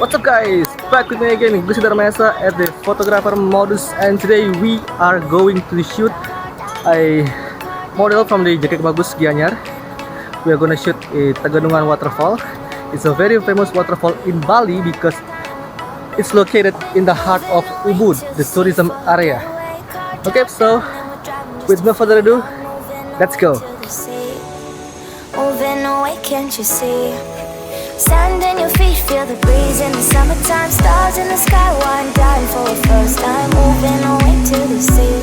What's up guys, back with me again, Gus Darmesa at the photographer modus, and today we are going to shoot a model from the Jegeg Bagus Gianyar. We are gonna shoot a Tegenungan Waterfall. It's a very famous waterfall in Bali because it's located in the heart of Ubud, the tourism area. Okay, so with no further ado, let's go. Moving away, can't you see? Sand in your feet, feel the breeze in the summertime. Stars in the sky, one dying for a first time. Moving away to the sea.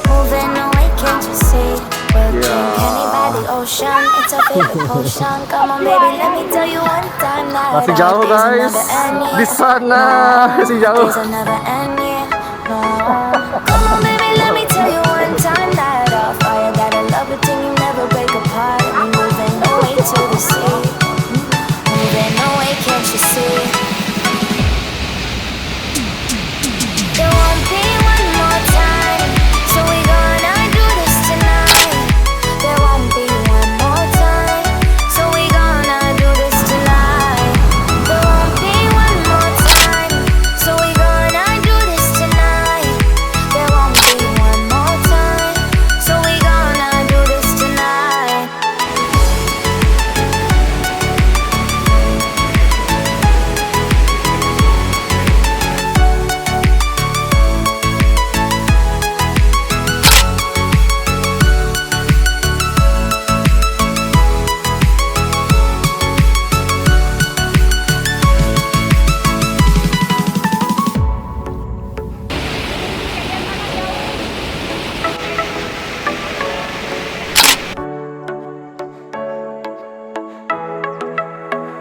Moving away, can't you see? We're drinking honey by the ocean. It's our favorite potion. Come on baby, let me tell you one time that Masih jauh guys, di sana masih jauh. days will never end, yeah. No. Come on baby, let me tell you one time that our fire got a love between you, never break apart. And we're moving away to the sea. Moving away, can't you see? There won't be one more time, so we gonna do this tonight. There won't be one more time, so we gonna do this tonight. There won't be one more time, so we gonna do this tonight. There won't be one more time, so we gonna do this tonight.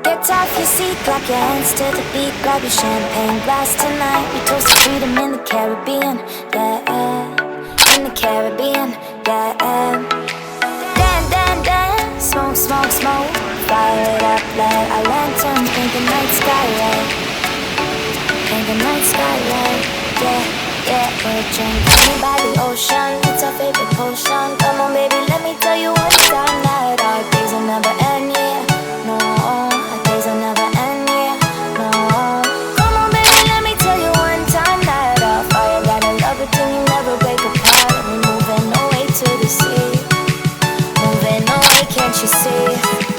Get off your seat, clap your hands to the beat. Grab your champagne glass tonight. We toast to freedom in the Caribbean, yeah. In the Caribbean, yeah. Dan, dan, dan, smoke, smoke, smoke. Fire it up, light our lanterns. Paint the night sky red. Paint the night sky red, yeah, yeah. We're drinking honey by the ocean. It's our favorite potion. Come on baby, let me tell you one time that our days will never end, yeah. No, our days will never end, yeah. No. Come on baby, let me tell you one time that our fire got a love between you, never break apart. And we're moving away to the sea. Moving away, can't you see?